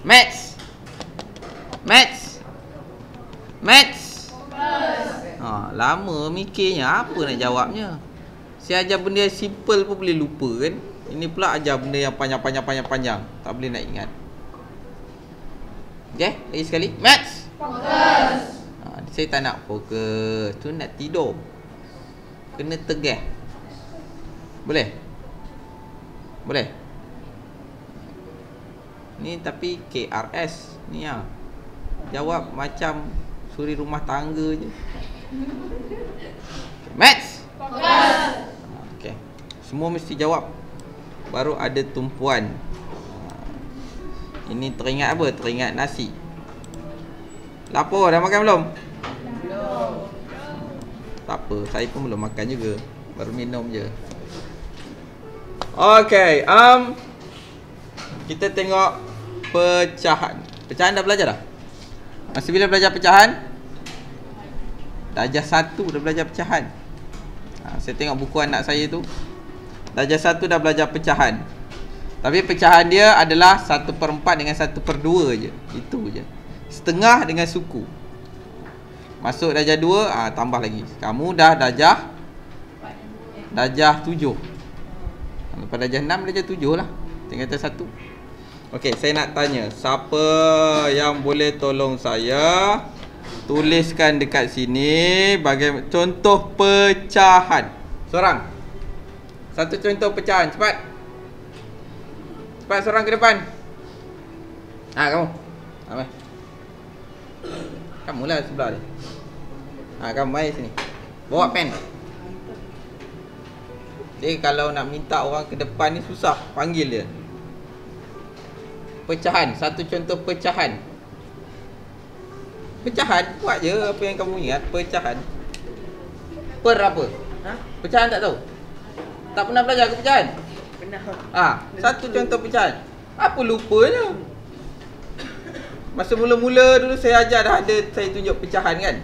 Maths. Maths. Maths. Lama mikirnya apa nak jawabnya. Saya ajar benda yang simple pun boleh lupa kan. Ini pula ajar benda yang panjang. Tak boleh nak ingat. Okay, lagi sekali. Maths. Fokus. Saya tak nak fokus. Tu nak tidur. Kena tegah. Boleh? Boleh? Ni tapi KRS ni lah. Jawab macam suri rumah tangga je. Maths. Fokus. Okay. Semua mesti jawab. Baru ada tumpuan. Ini teringat apa? Teringat nasi. Lapar, dah makan belum? Belum. Tak apa, saya pun belum makan juga. Baru minum je. Okay, kita tengok pecahan. Pecahan dah belajar dah? Masa bila belajar pecahan? Darjah 1 dah belajar pecahan. Saya tengok buku anak saya tu. Darjah 1 dah belajar pecahan. Tapi pecahan dia adalah 1/4 dengan 1/2 je. Itu je. Setengah dengan suku. Masuk darjah 2, tambah lagi. Kamu dah darjah 7. Lepas darjah 6, darjah 7 lah. Tinggal 1. Okey, saya nak tanya, siapa yang boleh tolong saya tuliskan dekat sini bagaimana contoh pecahan. Seorang. Satu contoh pecahan, cepat. Cepat seorang ke depan. Kamu. Mai. Kamulah sebelah ni. Kamu mai sini. Bawa pen. Jadi kalau nak minta orang ke depan ni susah, panggil dia. Pecahan, satu contoh pecahan. Pecahan, buat je apa yang kamu ingat. Pecahan. Per apa? Pecahan tak tahu? Tak pernah belajar ke pecahan? Pernah. Satu contoh pecahan. Apa lupanya? Masa mula-mula dulu saya ajar dah ada, saya tunjuk pecahan kan?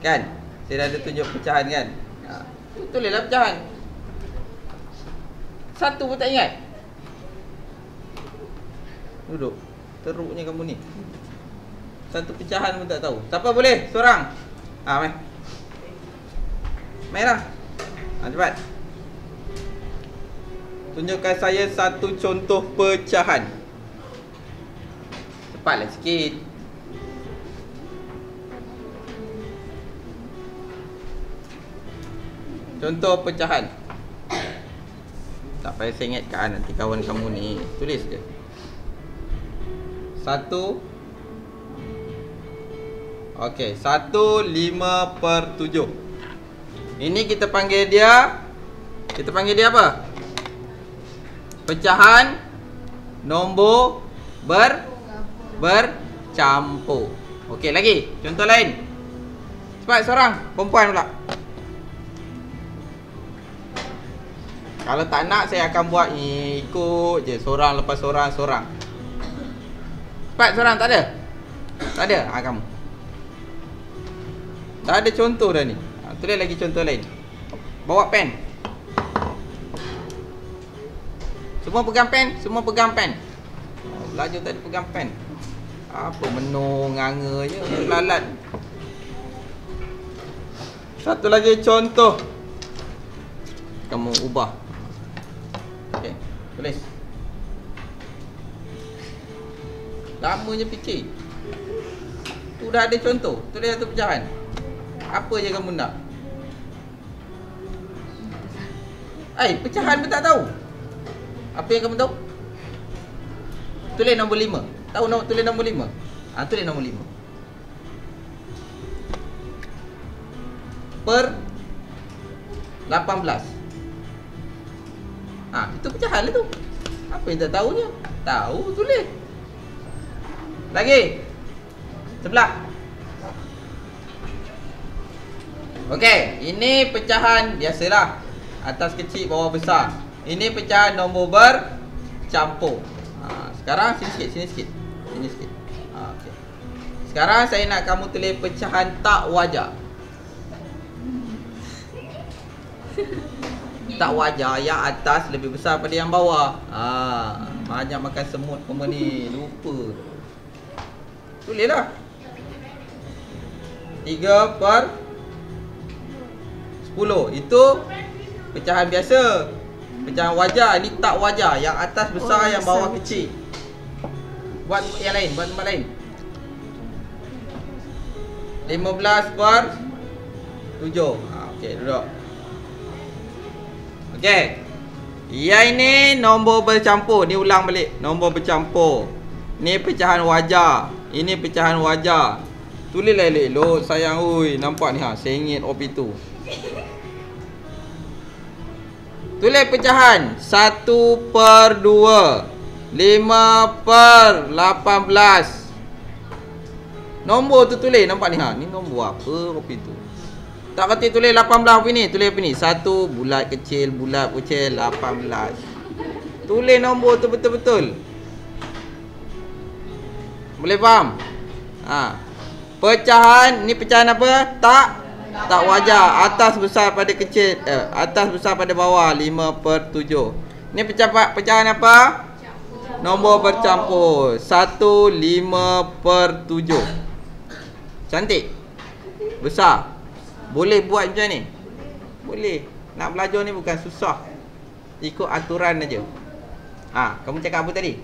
Kan? Saya dah ada tunjuk pecahan kan? Tulislah pecahan. Satu pun tak ingat. Duduk. Teruknya kamu ni. Satu pecahan pun tak tahu. Siapa boleh? Seorang. Mai. Mailah. Cepat. Tunjukkan saya satu contoh pecahan. Cepatlah sikit. Contoh pecahan. Tak payah saya ingatkan, nanti kawan kamu ni tulis je. 1. Okey, 1/5/7. Ini kita panggil dia apa? Pecahan nombor bercampur. Okey, lagi. Contoh lain. Cepat seorang, perempuan pula. Kalau tak nak saya akan buat ikut je, seorang lepas seorang. Cepat seorang, tak ada? Tak ada? Kamu. Dah ada contoh dah ni. Tulis lagi contoh lain. Bawa pen. Semua pegang pen. Belajar tak ada pegang pen. Apa menung nganga je, lalat. Satu lagi contoh. Kamu ubah. Okey, tulis. Lamanya fikir. Tu dah ada contoh. Tulis satu pecahan. Apa je kamu nak? Pecahan pun tak tahu. Apa yang kamu tahu? Tulis nombor 5. Tahu tulis nombor 5? Tulis nombor 5. Per 18. Itu pecahan lah tu. Apa yang tak tahunya? Tahu, tulis. Lagi. Sebelah. Okey, ini pecahan biasalah. Atas kecil, bawah besar. Ini pecahan nombor bercampur. Sekarang sini sikit. Okey. Sekarang saya nak kamu tulis pecahan tak wajar. Tak wajar yang atas lebih besar pada yang bawah. Banyak makan semut pun ni. Lupa. Tulis lah. 3/10. Itu pecahan biasa. Pecahan wajar. Ini tak wajar. Yang atas besar, yang bawah kecil. Buat yang lain. Buat tempat lain. 15/7. Okey, duduk. Okey. Yang ini nombor bercampur. Ni ulang balik. Nombor bercampur. Ni pecahan wajar. Ini pecahan wajar. Tulislah elok-elok sayang. Ui, nampak ni ha. Sengit op itu. Tulis pecahan 1/2. 5/18. Nombor tu tulis. Nampak ni ha. Ni nombor apa op itu. Tak kata tulis 18 apa ni. Tulis apa ni. 1 bulat kecil, bulat kecil 18. Tulis nombor tu betul-betul. Boleh faham? Ha. Pecahan, ni pecahan apa? Tak wajar. Atas besar pada kecil, atas besar pada bawah 5/7. Ni pecahan apa? Nombor bercampur. 1 5/7. Cantik. Besar. Boleh buat macam ni? Boleh. Nak belajar ni bukan susah. Ikut aturan aja. Ha, kamu cakap apa tadi?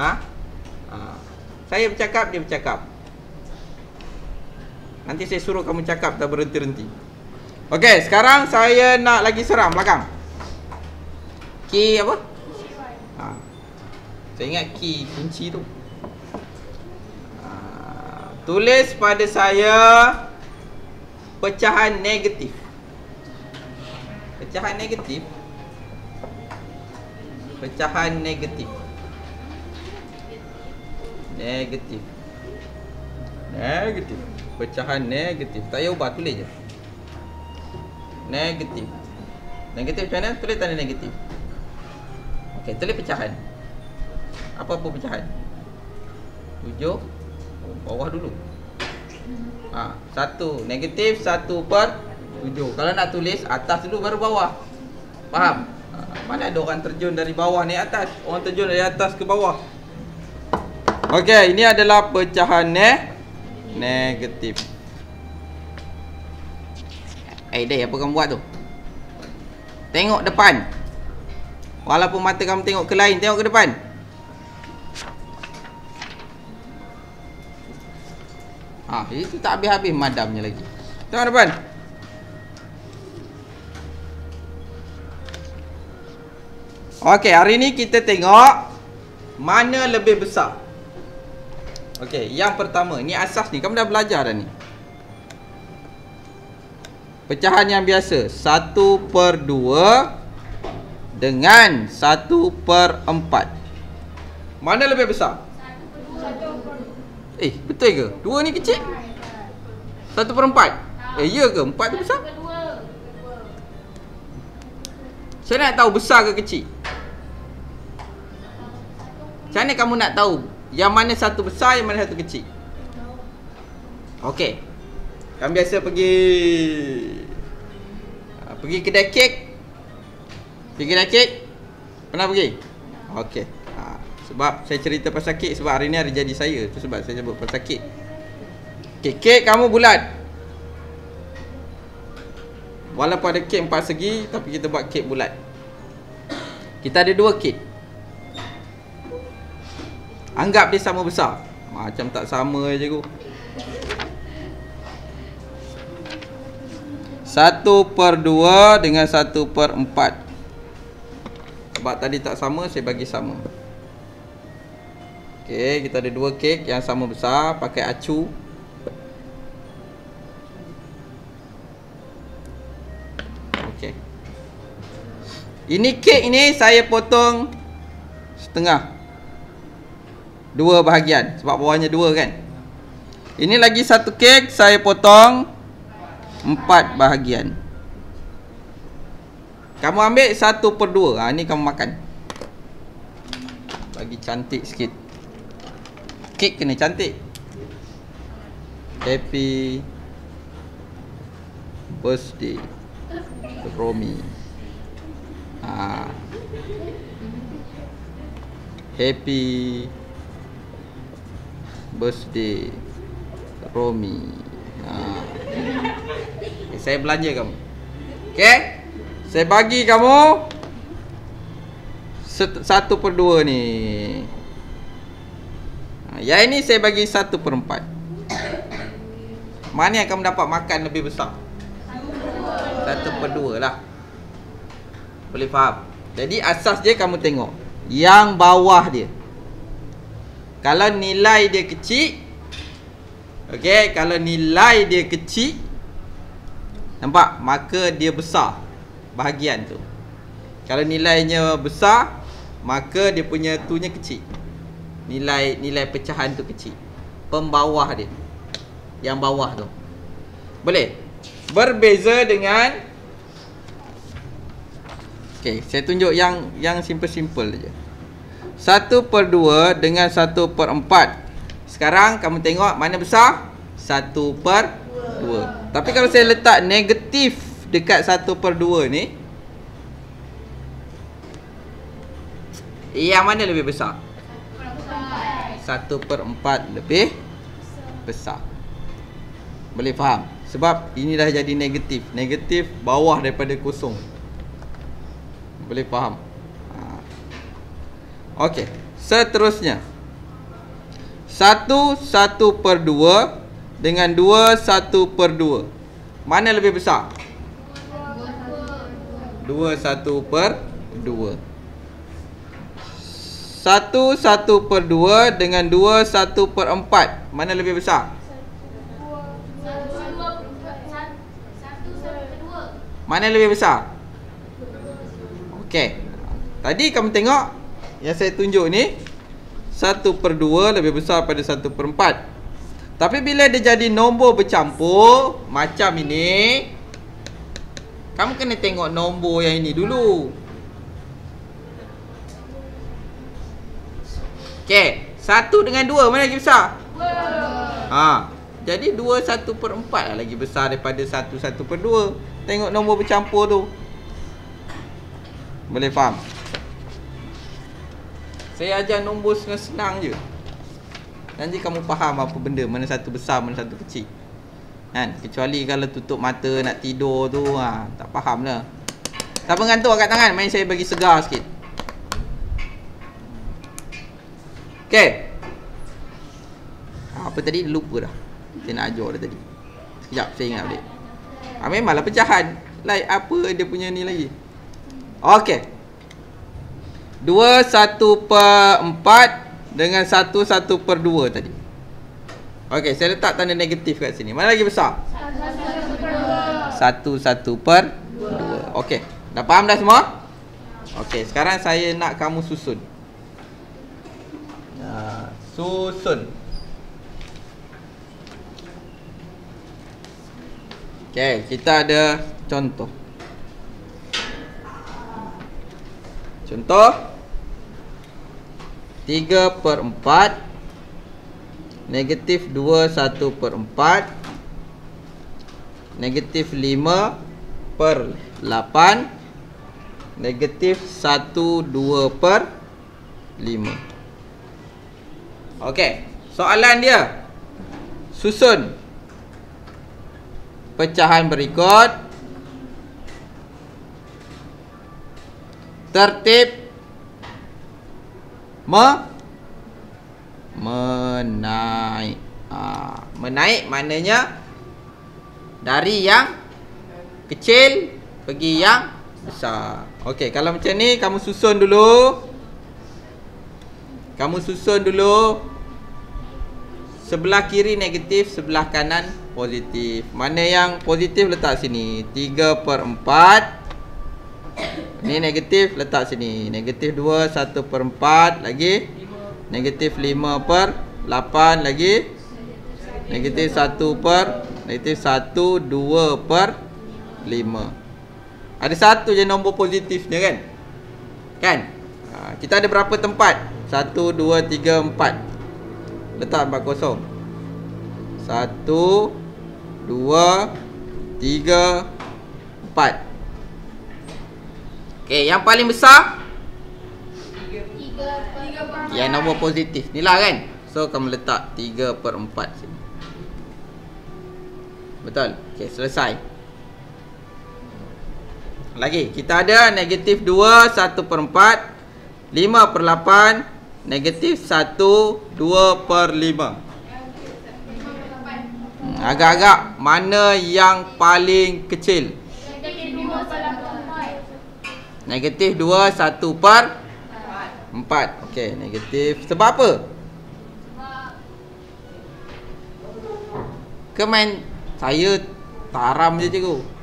Ha? Saya bercakap, dia bercakap. Nanti saya suruh kamu cakap, tak berhenti-henti. Okey, sekarang saya nak lagi serang belakang. Key apa? Saya ingat key kunci tu. Tulis pada saya pecahan negatif. Pecahan negatif. Pecahan negatif. Negatif. Negatif. Pecahan negatif. Tak payah ubah, tulis je. Negatif. Negatif macam mana? Tulis tanda negatif. Okey, tulis pecahan. Apa-apa pecahan? 7. Bawah dulu. 1 negatif 1/7. Kalau nak tulis atas dulu baru bawah. Faham? Mana ada orang terjun dari bawah ni atas. Orang terjun dari atas ke bawah. Okey, ini adalah pecahan negatif. Day, apa kamu buat tu? Tengok depan. Walaupun mata kamu tengok ke lain, tengok ke depan. Itu tak habis-habis madamnya lagi. Tengok depan. Okey, hari ni kita tengok mana lebih besar. Okey, yang pertama, ni asas ni, kamu dah belajar dah ni. Pecahan yang biasa 1/2 dengan 1/4. Mana lebih besar? Betul ke? 2 ni kecil? 1/4. Ya ke? 4 tu besar? Saya nak tahu besar ke kecil. Macam mana kamu nak tahu yang mana satu besar, yang mana satu kecil? Okey. Kamu biasa pergi kedai kek. Pergi kedai kek? Pernah pergi? Okey. Sebab saya cerita pasal kek sebab hari ni hari jadi saya. Itu sebab saya sebut pasal kek. Kek kamu bulat. Walaupun ada kek 4 segi, tapi kita buat kek bulat. Kita ada 2 kek. Anggap dia sama besar. Macam tak sama je kot. 1/2 dengan 1/4. Sebab tadi tak sama, saya bagi sama. Okey, kita ada 2 kek yang sama besar. Pakai acu. Okey. Ini kek ini saya potong setengah. 2 bahagian. Sebab bawahnya 2 kan. Ini lagi satu kek, saya potong 4 bahagian. Kamu ambil 1/2. Ni kamu makan. Bagi cantik sikit. Kek kena cantik. Happy birthday Romi. Happy birthday Romi. Okay, saya belanja kamu. Okay, saya bagi kamu 1/2 ni. Yang ini saya bagi 1/4. Mana yang kamu dapat makan lebih besar? 1/2 lah. Boleh faham? Jadi asas dia kamu tengok yang bawah dia. Kalau nilai dia kecil, okey, kalau nilai dia kecil, nampak? Maka dia besar bahagian tu. Kalau nilainya besar, maka dia punya tunya kecil. Nilai pecahan tu kecil. Pembawah dia, yang bawah tu. Boleh? Berbeza dengan, okey, saya tunjuk yang simple-simple saja. 1/2 dengan 1/4. Sekarang kamu tengok mana besar? 1/2. Tapi kalau saya letak negatif dekat 1/2 ni, yang mana lebih besar? 1/4 lebih besar. Boleh faham? Sebab ini dah jadi negatif. Negatif bawah daripada kosong. Boleh faham? Okey, seterusnya 1/2 dengan 1/2. Mana lebih besar? 1/2. 1/2 dengan 1/4. Mana lebih besar? Mana lebih besar? Okey. Tadi kamu tengok yang saya tunjuk ni 1/2 lebih besar pada 1/4. Tapi bila dia jadi nombor bercampur macam ini, kamu kena tengok nombor yang ini dulu. Okey, 1 dengan 2 mana lagi besar? 2. Jadi 2 1/4 lah lagi besar daripada 1 1/2. Tengok nombor bercampur tu. Boleh faham? Saya ajar nombor senang-senang je. Nanti kamu faham apa benda, mana satu besar, mana satu kecil. Kan? Kecuali kalau tutup mata nak tidur tu, tak faham lah. Tak mengantuk kat tangan, main saya bagi segar sikit. Okay. Apa tadi? Lupa dah. Saya nak ajar dah tadi. Sekejap, saya ingat balik. Memanglah pecahan. Like apa dia punya ni lagi. Okay. 2 1/4 dengan 1 1/2 tadi. Okay, saya letak tanda negatif kat sini. Mana lagi besar? 1 1/2. Okay, dah faham dah semua? Okay, sekarang saya nak kamu susun. Susun. Okay, kita ada contoh. Contoh 3/4 negatif 2 1/4 negatif 5/8 negatif 1 2/5. Okey, soalan dia, susun pecahan berikut tertib menaik. Menaik maknanya dari yang kecil pergi yang besar. Okey, kalau macam ni kamu susun dulu. Kamu susun dulu. Sebelah kiri negatif, sebelah kanan positif. Mana yang positif letak sini. 3/4. Ni negatif letak sini. Negatif 2 1/4 lagi. Negatif 5/8 lagi. Negatif 1 2/5. Ada satu je nombor positifnya kan? Kan? Kita ada berapa tempat? 1 2 3 4. Letak 4 kosong. 1 2 3 4. Okey, yang paling besar Yang nombor positif ni lah kan. So kamu letak 3/4 sini. Betul? Okey, selesai. Lagi, kita ada negatif 2, 1/4, 5/8, negatif 1, 2/5. Agak-agak mana yang paling kecil? Negatif 2, 1/4. Okey, negatif. Sebab apa? Ke main saya taram je cikgu.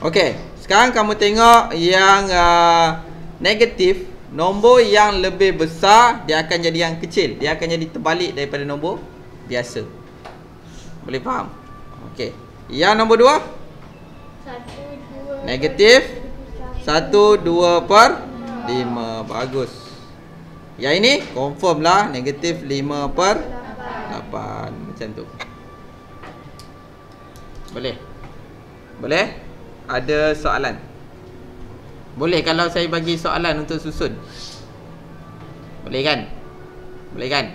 Okey, sekarang kamu tengok yang negatif. Nombor yang lebih besar dia akan jadi yang kecil. Dia akan jadi terbalik daripada nombor biasa. Boleh faham? Okey. Yang nombor 2? Negatif 1, 2/5. Bagus. Yang ini confirm lah negatif 5/8. Macam tu. Boleh? Boleh? Ada soalan? Boleh kalau saya bagi soalan untuk susun? Boleh kan? Boleh kan?